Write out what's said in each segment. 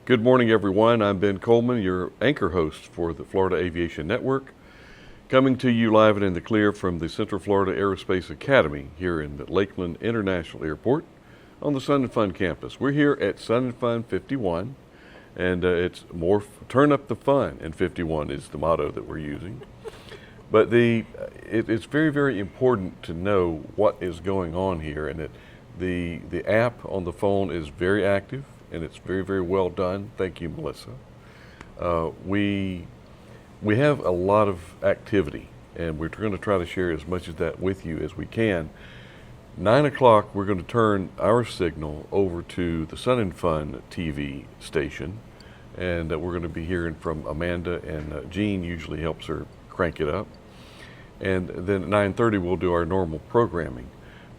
Good morning, everyone. I'm Ben Coleman, your anchor host for the Florida Aviation Network, coming to you live and in the clear from the Central Florida Aerospace Academy here in the Lakeland International Airport on the Sun and Fun campus. We're here at Sun and Fun 51, and it's more turn up the fun, and 51 is the motto that we're using. But it's very, very important to know what is going on here, and that the app on the phone is very active. And it's very, very well done. Thank you, Melissa. We have a lot of activity, and we're going to try to share as much of that with you as we can. 9 o'clock, we're going to turn our signal over to the Sun and Fun TV station, and we're going to be hearing from Amanda, and Jean usually helps her crank it up. And then at 9:30, we'll do our normal programming.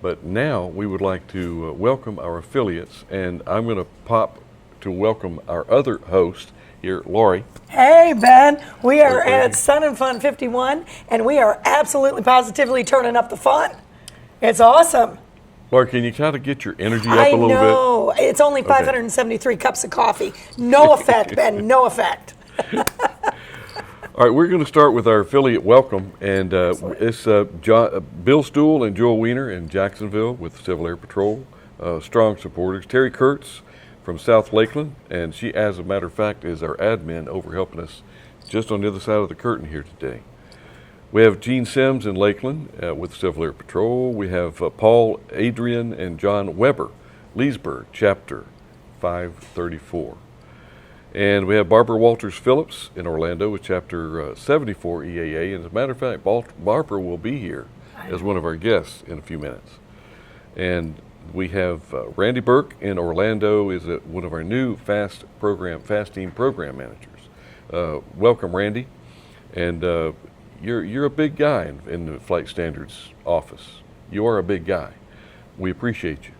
But now we would like to welcome our affiliates, and I'm going to pop to welcome our other host here, Lori. Hey, Ben. We are at Sun and Fun 51, and we are absolutely positively turning up the fun. It's awesome. Lori, can you kind of get your energy up a little bit? I know. It's only 573 cups of coffee. No effect, Ben. No effect. All right, we're going to start with our affiliate welcome, and it's Bill Stool and Joel Wiener in Jacksonville with Civil Air Patrol, strong supporters. Terry Kurtz from South Lakeland, and she, as a matter of fact, is our admin over helping us just on the other side of the curtain here today. We have Gene Sims in Lakeland with Civil Air Patrol. We have Paul, Adrian, and John Weber, Leesburg, Chapter 534. And we have Barbara Walters Phillips in Orlando with Chapter 74 EAA. And as a matter of fact, Barbara will be here as one of our guests in a few minutes. And we have Randy Burke in Orlando is one of our new fast team program managers. Welcome, Randy. And you're a big guy in the Flight Standards office. You are a big guy. We appreciate you.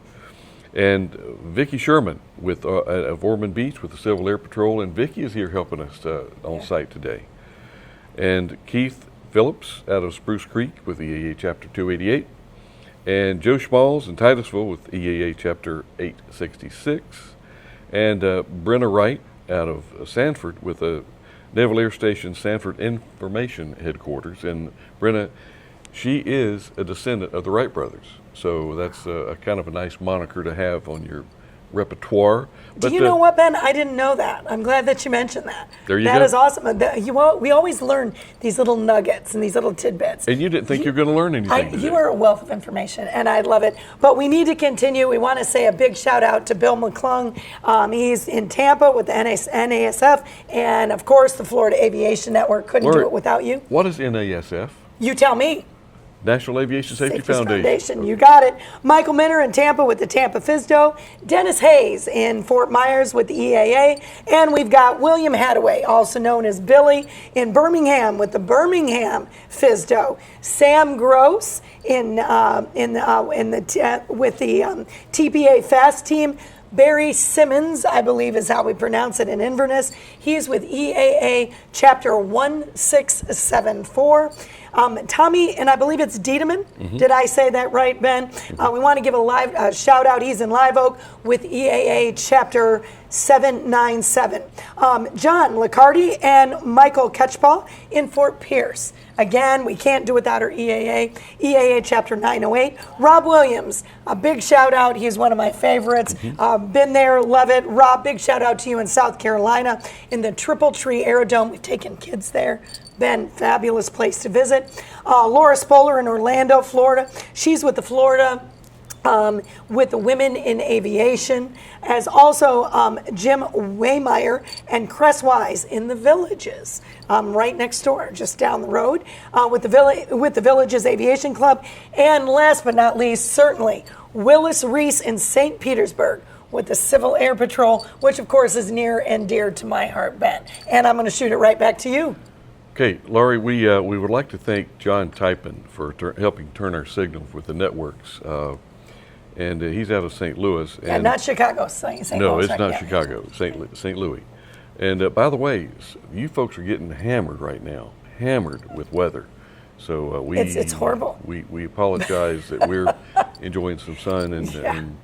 And Vicki Sherman of Ormond Beach with the Civil Air Patrol, and Vicki is here helping us on site today. And Keith Phillips out of Spruce Creek with EAA Chapter 288, and Joe Schmalls in Titusville with EAA Chapter 866, and Brenna Wright out of Sanford with the Naval Air Station Sanford Information Headquarters. And Brenna, she is a descendant of the Wright brothers. So that's a kind of a nice moniker to have on your repertoire. Do you know what, Ben? I didn't know that. I'm glad that you mentioned that. There you go. That is awesome. We always learn these little nuggets and these little tidbits. And you didn't think you were going to learn anything today. You are a wealth of information, and I love it. But we need to continue. We want to say a big shout out to Bill McClung. He's in Tampa with the NASF, and of course the Florida Aviation Network. Couldn't do it without you. What is NASF? You tell me. National Aviation Safety Foundation. You got it. Michael Minner in Tampa with the Tampa FSDO. Dennis Hayes in Fort Myers with the EAA. And we've got William Hadaway, also known as Billy, in Birmingham with the Birmingham FSDO. Sam Gross with the TPA Fast Team. Barry Simmons, I believe is how we pronounce it in Inverness. He's with EAA Chapter 1674. Tommy, and I believe it's Diedemann. Mm-hmm. Did I say that right, Ben? Mm-hmm. We want to give a shout out. He's in Live Oak with EAA Chapter 797. John Licardi and Michael Ketchball in Fort Pierce. Again, we can't do without our EAA Chapter 908. Rob Williams, a big shout out. He's one of my favorites. Mm-hmm. Been there, love it. Rob, big shout out to you in South Carolina in the Triple Tree Aerodome. We've taken kids there. Ben, fabulous place to visit. Laura Spoler in Orlando, Florida. She's with the Florida with the Women in Aviation, as also Jim Waymeyer and Cress Wise in the Villages, right next door, just down the road, with the Villages Aviation Club. And last but not least, certainly, Willis Reese in St. Petersburg with the Civil Air Patrol, which of course is near and dear to my heart, Ben. And I'm going to shoot it right back to you. Okay, Laurie, we would like to thank John Typen for helping turn our signals with the networks. And he's out of St. Louis. And yeah, not Chicago, St. No, Louis, it's right? not Yeah. Chicago, St. Louis. And by the way, you folks are getting hammered right now, hammered with weather. So it's horrible. We apologize that we're enjoying some sun and some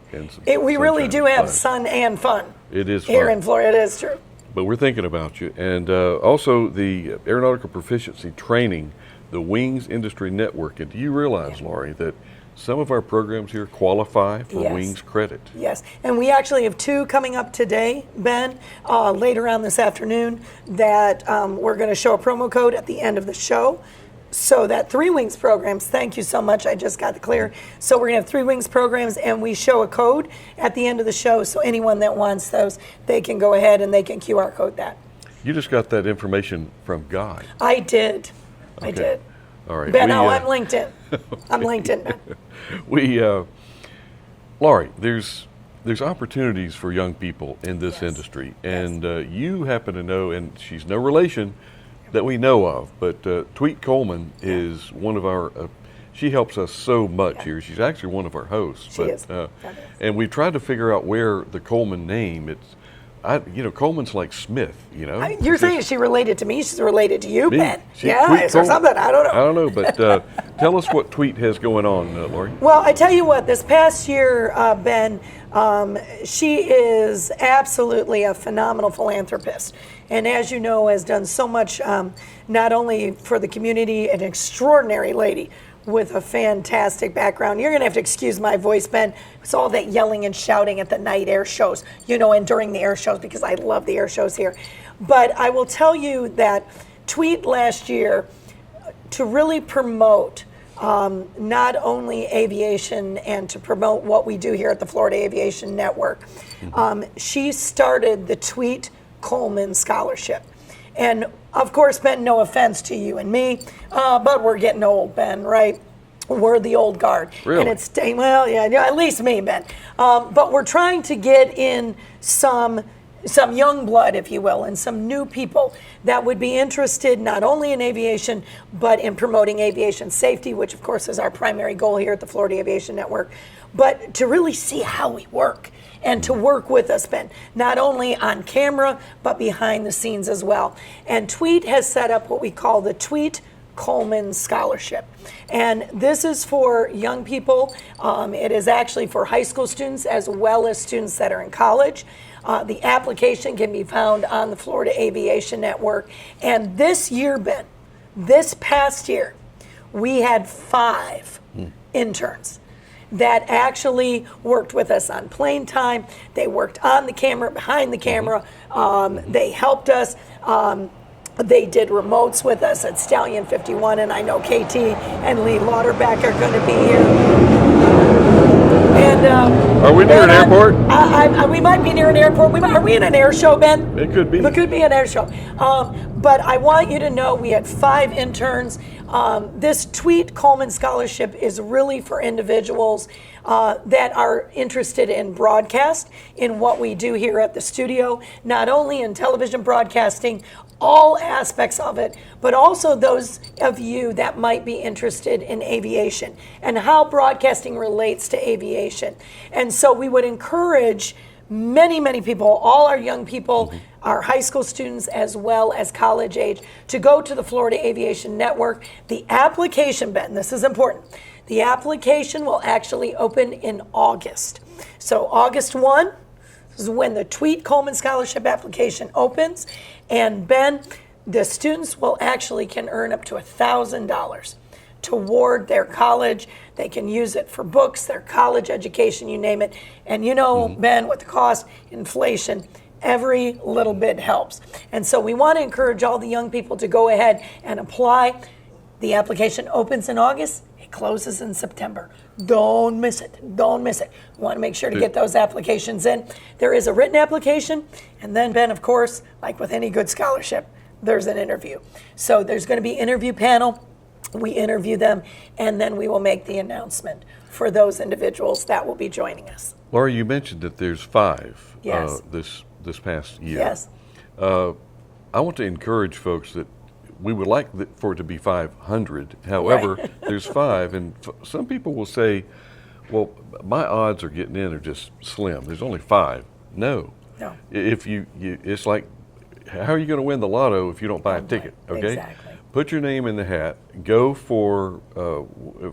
we really sunshine. do have sun and fun. It is here fun. in Florida. It is true. But we're thinking about you. And also the Aeronautical Proficiency Training, the Wings Industry Network. And do you realize, Laurie, that some of our programs here qualify for Wings credit? Yes, and we actually have 2 coming up today, Ben, later on this afternoon, that we're going to show a promo code at the end of the show. So that 3 Wings programs, thank you so much, I just got the clear. So we're going to have 3 Wings programs, and we show a code at the end of the show, so anyone that wants those, they can go ahead and they can QR code that. You just got that information from God. I did. Okay. I did. All right. Ben, I'm LinkedIn. I'm LinkedIn, Ben. Laurie, there's opportunities for young people in this industry, and you happen to know, and she's no relation that we know of, but Tweet Coleman is one of our, she helps us so much here. She's actually one of our hosts. She is. And we tried to figure out where the Coleman name, Coleman's like Smith, You're saying she's related to me, she's related to you, Me? Ben. She- Yeah, Tweet is there Coleman? something? I don't know. I don't know, but tell us what Tweet has going on, Laurie. Well, I tell you what, this past year, Ben, she is absolutely a phenomenal philanthropist. And as you know, has done so much, not only for the community, an extraordinary lady with a fantastic background. You're going to have to excuse my voice, Ben. It's all that yelling and shouting at the night air shows, and during the air shows, because I love the air shows here. But I will tell you that Tweet last year, to really promote not only aviation and to promote what we do here at the Florida Aviation Network, she started the Tweet Coleman Scholarship. And of course, Ben, no offense to you and me, but we're getting old, Ben, right? We're the old guard. Really? And it's, well, yeah, at least me, Ben. But we're trying to get in some young blood, if you will, and some new people that would be interested not only in aviation, but in promoting aviation safety, which of course is our primary goal here at the Florida Aviation Network, but to really see how we work and to work with us, Ben, not only on camera, but behind the scenes as well. And Tweet has set up what we call the Tweet Coleman Scholarship. And this is for young people. It is actually for high school students as well as students that are in college. The application can be found on the Florida Aviation Network. And this year, Ben, this past year, we had 5 interns that actually worked with us on plane time. They worked on the camera, behind the camera. They helped us. They did remotes with us at Stallion 51, and I know KT and Lee Lauterbach are going to be here. And Are we near an airport? We might be near an airport. Are we in an air show, Ben? It could be. It could be an air show. But I want you to know we had 5 interns. This Tweet Coleman Scholarship is really for individuals that are interested in broadcast, in what we do here at the studio, not only in television broadcasting, all aspects of it, but also those of you that might be interested in aviation and how broadcasting relates to aviation. And so we would encourage many, many people, all our young people, our high school students as well as college age, to go to the Florida Aviation Network. The application, Ben, this is important. The application will actually open in August. So August 1 is when the Tweet Coleman Scholarship application opens. And Ben, the students will actually can earn up to $1,000 toward their college. They can use it for books, their college education, you name it. And Ben, with the cost, inflation, every little bit helps. And so we want to encourage all the young people to go ahead and apply. The application opens in August. It closes in September. Don't miss it. Don't miss it. We want to make sure to get those applications in. There is a written application. And then, Ben, of course, like with any good scholarship, there's an interview. So there's going to be an interview panel. We interview them, and then we will make the announcement for those individuals that will be joining us. Laura, you mentioned that there's 5 Yes. This past year. Yes. I want to encourage folks that we would like for it to be 500. However, Right. there's 5, and some people will say, well, my odds of getting in are just slim. There's only 5. No. No. If you it's like, how are you going to win the lotto if you don't buy a ticket? Okay. Exactly. Put your name in the hat. Go for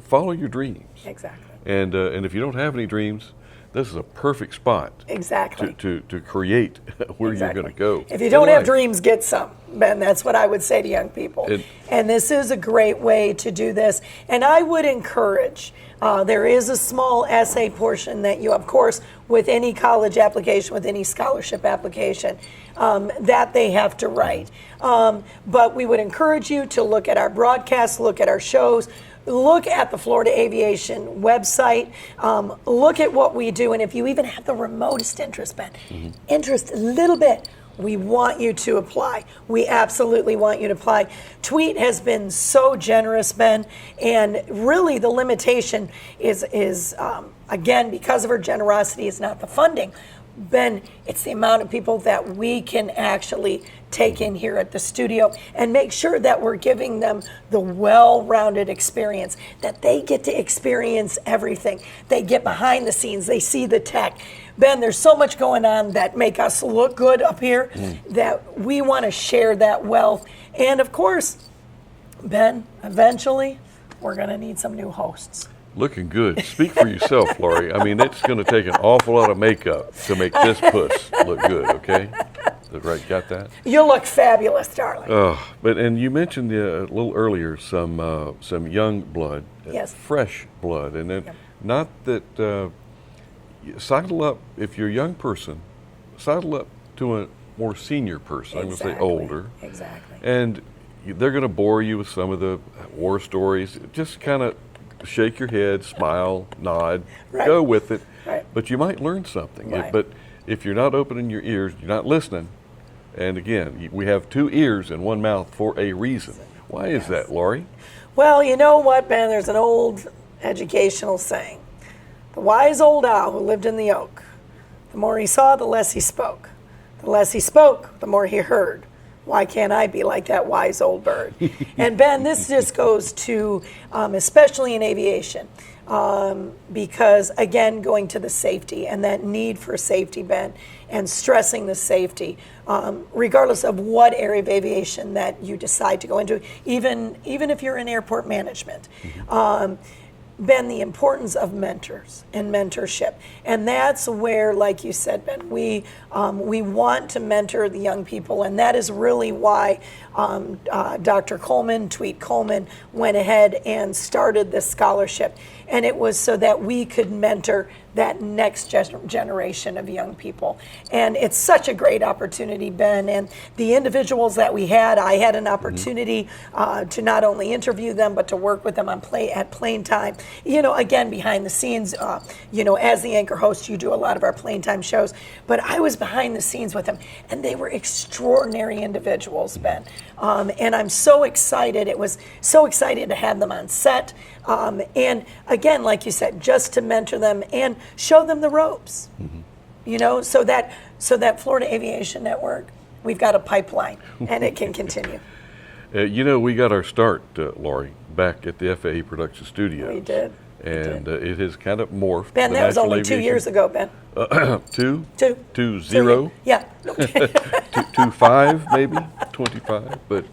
follow your dreams. Exactly. And if you don't have any dreams, this is a perfect spot Exactly. to create where you're going to go. If you don't in have life. dreams, get some, Ben. That's what I would say to young people. And this is a great way to do this. And I would encourage, there is a small essay portion that you, of course, with any college application, with any scholarship application, that they have to write. But we would encourage you to look at our broadcasts, look at our shows, look at the Florida Aviation website, look at what we do, and if you even have the remotest interest, Ben, interest a little bit, we want you to apply. We absolutely want you to apply. Tweet has been so generous, Ben, and really the limitation is again, because of her generosity, is not the funding. Ben, it's the amount of people that we can actually take in here at the studio and make sure that we're giving them the well-rounded experience, that they get to experience everything. They get behind the scenes, they see the tech. Ben, there's so much going on that make us look good up here that we want to share that wealth. And of course, Ben, eventually, we're going to need some new hosts. Looking good. Speak for yourself, Laurie. I mean, it's going to take an awful lot of makeup to make this puss look good, okay? Right, got that? You look fabulous, darling. And you mentioned a little earlier some young blood, Yes. fresh blood, and then not that sidle up if you're a young person, sidle up to a more senior person. I'm going to say older, Exactly. and they're going to bore you with some of the war stories. Just kind of shake your head, smile, nod, Right. go with it. Right. But you might learn something. Right. But if you're not opening your ears, you're not listening. And again, we have 2 ears and 1 mouth for a reason. Why is that, Laurie? Well, you know what, Ben? There's an old educational saying. The wise old owl who lived in the oak. The more he saw, the less he spoke. The less he spoke, the more he heard. Why can't I be like that wise old bird? And Ben, this just goes to, especially in aviation, because again, going to the safety and that need for safety, Ben, and stressing the safety, regardless of what area of aviation that you decide to go into, even if you're in airport management. Ben, the importance of mentors and mentorship. And that's where, like you said, Ben, we want to mentor the young people, and that is really why Dr. Coleman, Tweet Coleman, went ahead and started this scholarship. And it was so that we could mentor that next generation of young people. And it's such a great opportunity, Ben. And the individuals that we had, I had an opportunity to not only interview them, but to work with them on plane time. You know, again, behind the scenes, you know, as the anchor host, you do a lot of our plane time shows. But I was behind the scenes with them, and they were extraordinary individuals, Ben. And I'm so excited. It was so exciting to have them on set. And again, like you said, just to mentor them and show them the ropes, you know, so that Florida Aviation Network, we've got a pipeline and it can continue. You know, we got our start, Laurie, back at the FAA Production Studios. We did. And it has kind of morphed. Ben, the that was National only 2 Aviation- years ago, Ben. 2? Two. 2-0? Yeah. 2-5 maybe, 25. But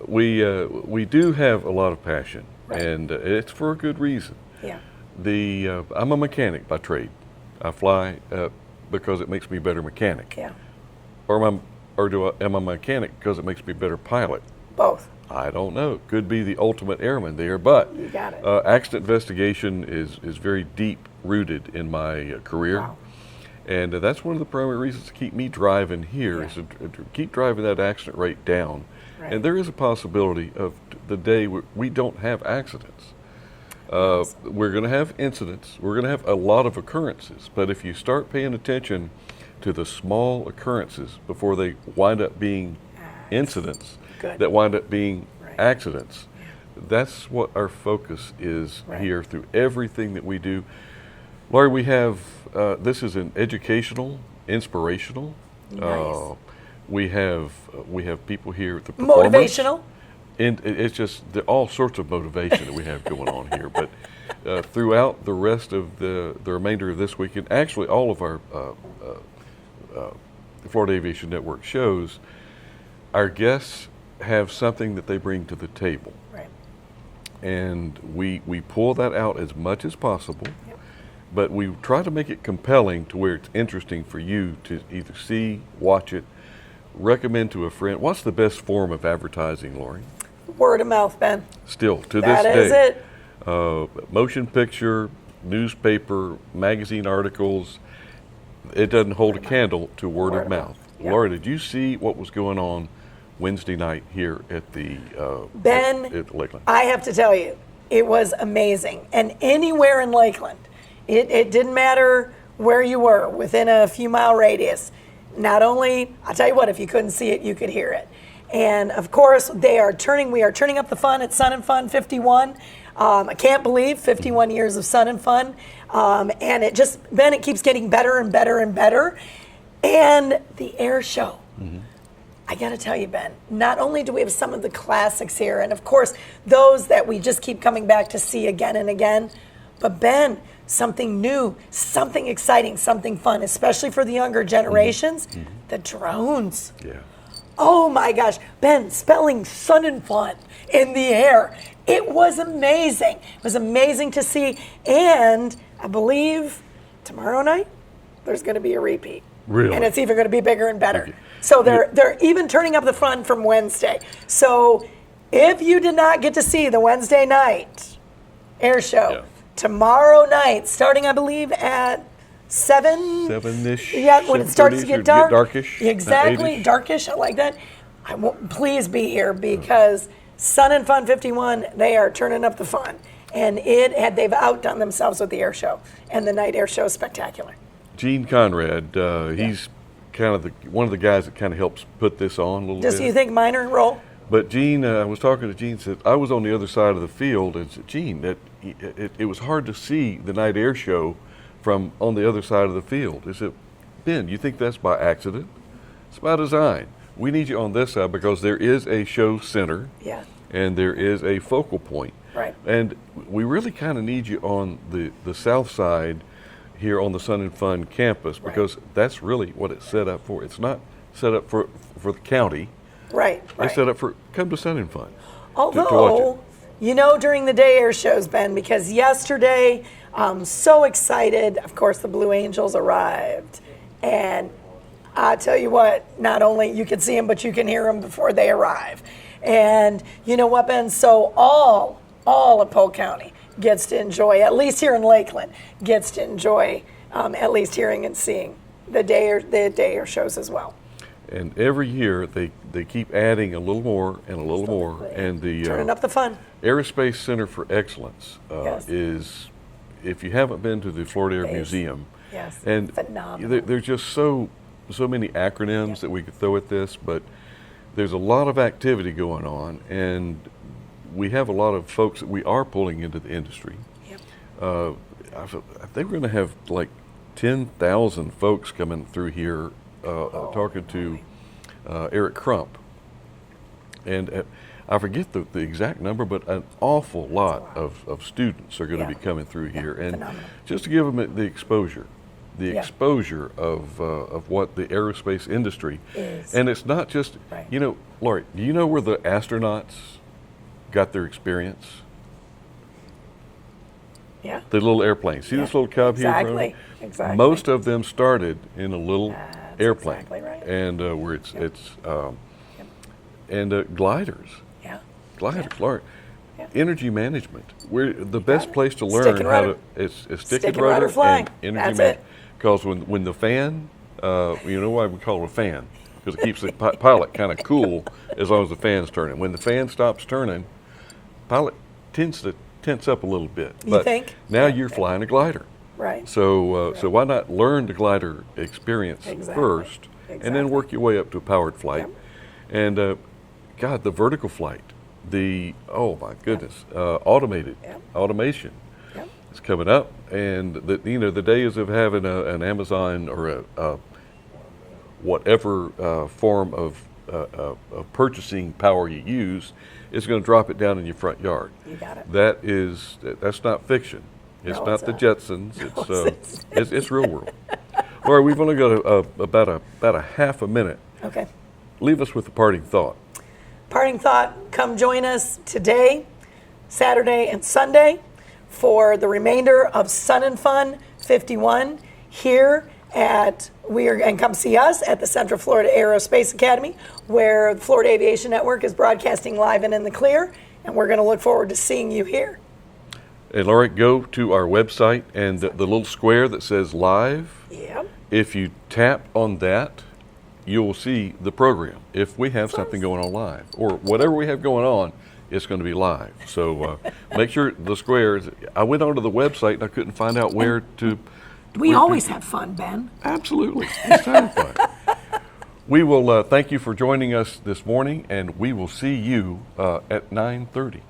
we do have a lot of passion, and it's for a good reason. Yeah. I'm a mechanic by trade. I fly because it makes me a better mechanic. Yeah. Or am I a mechanic because it makes me a better pilot? Both. I don't know. Could be the ultimate airman there, but You got it. accident investigation is very deep rooted in my career. Wow. And that's one of the primary reasons to keep me driving here is to keep driving that accident rate down. Right. And there is a possibility of the day we don't have accidents. We're going to have incidents. We're going to have a lot of occurrences. But if you start paying attention to the small occurrences before they wind up being incidents Good. that wind up being Right. accidents, that's what our focus is here through everything that we do. Laurie, we have, this is an educational, inspirational. Nice. We have people here at the performance. Motivational. And it's just all sorts of motivation that we have going on here. But throughout the rest of the remainder of this week, and actually all of our Florida Aviation Network shows, our guests have something that they bring to the table. Right. And we pull that out as much as possible. Yep. But we try to make it compelling to where it's interesting for you to either see, watch it, recommend to a friend. What's the best form of advertising, Laurie? Word of mouth, Ben. Still, to this That day. is it. Motion picture, newspaper, magazine articles, it doesn't hold a candle to word of mouth. Yep. Laura, did you see what was going on Wednesday night here at the Ben, at Lakeland? I have to tell you, it was amazing. And anywhere in Lakeland, it didn't matter where you were, within a few mile radius. Not only, I'll tell you what, if you couldn't see it, you could hear it. And of course, we are turning up the fun at Sun and Fun 51. I can't believe 51 years of Sun and Fun. And it keeps getting better and better and better. And the air show. Mm-hmm. I got to tell you, Ben, not only do we have some of the classics here, and of course, those that we just keep coming back to see again and again, but Ben, something new, something exciting, something fun, especially for the younger generations, mm-hmm. the drones. Yeah. Oh my gosh, Ben, spelling Sun and Fun in the air. It was amazing. It was amazing to see. And I believe tomorrow night, there's going to be a repeat. Really? And it's even going to be bigger and better. Okay. So they're even turning up the fun from Wednesday. So if you did not get to see the Wednesday night air show, tomorrow night, starting I believe at 7-ish. Yeah, when it starts to get dark. Darkish. Exactly, darkish. I like that. Please be here because Sun and Fun 51, they are turning up the fun. And they've outdone themselves with the air show. And the night air show is spectacular. Gene Conrad, he's kind of one of the guys that kind of helps put this on a little bit. Just you think minor role? But Gene, I was talking to Gene, said, I was on the other side of the field, and said, Gene, it was hard to see the night air show from on the other side of the field. He said, Ben, you think that's by accident? It's by design. We need you on this side because there is a show center, and there is a focal point. Right. And we really kind of need you on the south side here on the Sun and Fun campus because that's really what it's set up for. It's not set up for the county. Right. It's set up for come to Sun and Fun. Although, to watch it. During the day air shows, Ben, because yesterday, I'm so excited. Of course, the Blue Angels arrived. And I tell you what, not only you can see them, but you can hear them before they arrive. And you know what, Ben? So all of Polk County gets to enjoy, at least here in Lakeland, gets to enjoy at least hearing and seeing the day air shows as well. And every year they keep adding a little more and a little more. And the turning up the fun. Aerospace Center for Excellence is, if you haven't been to the Florida Air Museum, and phenomenal. There's just so many acronyms that we could throw at this, but there's a lot of activity going on, and we have a lot of folks that we are pulling into the industry. I think we're going to have like 10,000 folks coming through here talking to Eric Crump. And I forget the exact number, but an awful lot of students are going to be coming through here. And phenomenal. just to give them the exposure of what the aerospace industry is. And it's not just, Laurie, do you know where the astronauts got their experience? Yeah. The little airplanes. See this little cub here? Exactly. Most of them started in a little airplane. Exactly right. And where and gliders. Yeah. Gliders, Yeah. Laurie. Yeah. Energy management. We're the best place to learn Stick and how rudder. to is stick Stick and and rudder rudder flying. and energy That's management. it. Because when the fan, you know why we call it a fan? Because it keeps the pilot kind of cool as long as the fan's turning. When the fan stops turning, pilot tends to tense up a little bit. You think? Now you're flying a glider. Right. So so why not learn the glider experience first, and then Exactly. work your way up to a powered flight. Yep. And God, the vertical flight, oh my goodness, automated Yep. automation Yep. is coming up. and the days of having an Amazon or a whatever form of purchasing power you use is going to drop it down in your front yard. You got it. That's not fiction. It's No, not it's the not. Jetsons. It's real world. Laura, we've only got about a half a minute. Okay. Leave us with a parting thought. Parting thought, come join us today, Saturday and Sunday for the remainder of Sun and Fun 51 here and come see us at the Central Florida Aerospace Academy, where the Florida Aviation Network is broadcasting live and in the clear, and we're going to look forward to seeing you here. And Laura, go to our website and the little square that says live. Yeah. If you tap on that, you'll see the program. If we have something going on live, or whatever we have going on, it's going to be live. So make sure the square is. I went onto the website and I couldn't find out where to. We always have fun, Ben. Absolutely. It's time fun. We will thank you for joining us this morning, and we will see you at 9:30.